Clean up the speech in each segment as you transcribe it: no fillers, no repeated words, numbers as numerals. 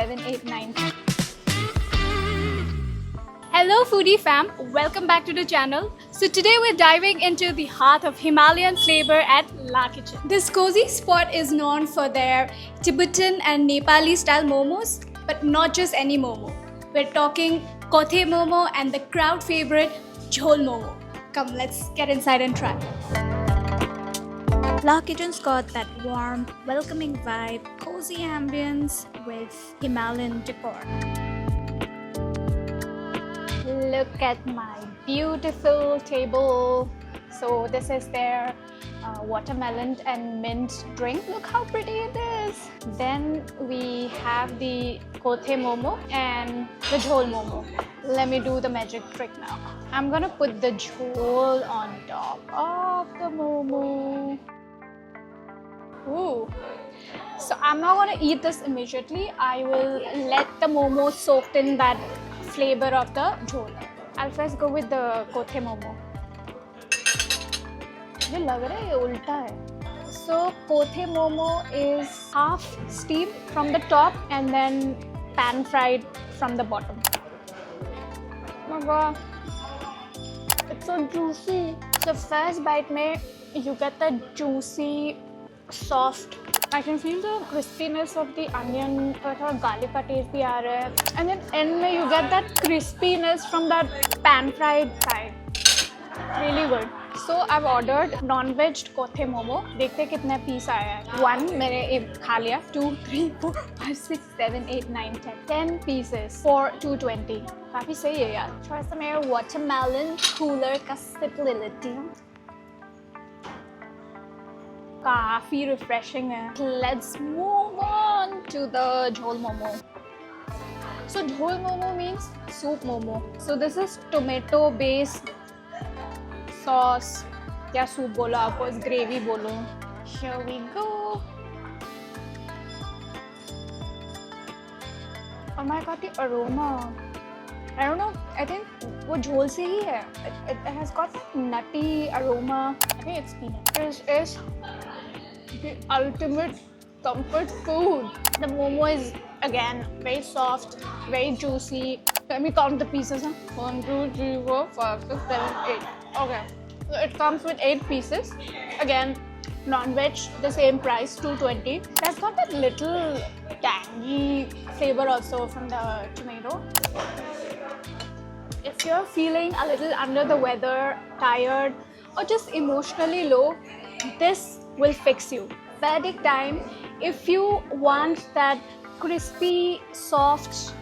7, 8, 9. Hello foodie fam, welcome back to the channel. So today we're diving into the heart of Himalayan flavor at Lha Kitchen. This cozy spot is known for their Tibetan and Nepali style momos, but not just any momo. We're talking Kothey Momo and the crowd favorite Jhol Momo. Come, let's get inside and try. Lha Kitchen's got that warm, welcoming vibe, cozy ambience with Himalayan decor. Look at my beautiful table. So this is their watermelon and mint drink. Look how pretty it is. Then we have the Kothey Momo and the Jhol Momo. Let me do the magic trick now. I'm gonna put the jhol on top of the momo. Ooh. So I'm not gonna eat this immediately. I will let the momo soak in that flavor of the jhol. I'll first go with the Kothey Momo. मुझे लग रहा है ये उल्टा है. So Kothey Momo is half steamed from the top and then pan fried from the bottom. Oh my god, it's so juicy. So first bite में you get the juicy, soft. I can feel the crispiness of the onion, और garlic का taste भी आ रहा है. And then end में you get that crispiness from that pan fried side. Really good. So I've ordered non-veg Kothey Momo. देखते कितने piece आया है. 1 मैंने एक खा लिया. 2, 3, 4, 5, 6, 7, 8, 9, 10. 10 pieces for 220. काफी सही है यार. थोड़ा सा मैं watermelon cooler का sip ले लेती हूँ. काफी refreshing है. Let's move on to the Jhol Momo. So Jhol Momo means soup momo. So this is tomato based sauce. या soup बोलो आपको, gravy बोलो. Here we go. Oh my god, the aroma. I don't know, I think वो झोल से ही है. It has got nutty aroma. I think it's peanut. This is the ultimate comfort food. The momo is again very soft, very juicy. Let me count the pieces. 1, 2, 3, 4, 5, 6, 7, 8. Okay, so it comes with 8 pieces. Again, non-veg, the same price, 220. That's got that little tangy flavor also from the tomato. If you're feeling a little under the weather, tired, or just emotionally low, this will fix you. Verdict time, if you want that crispy, soft,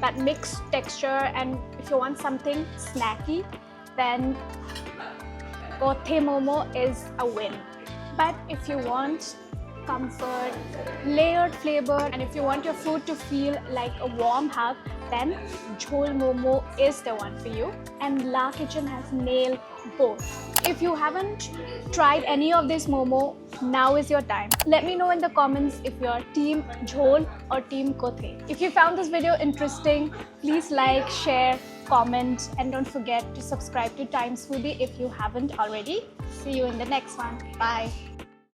that mixed texture, and if you want something snacky, then Kothey Momo is a win. But if you want comfort, layered flavor, and if you want your food to feel like a warm hug, then Jhol Momo is the one for you. And Lha Kitchen has nailed both. If you haven't tried any of this momo, now is your time. Let me know in the comments if you're team Jhol or team Kothey. If you found this video interesting, please like, share, comment, and don't forget to subscribe to Times Foodie if you haven't already. See you in the next one. Bye.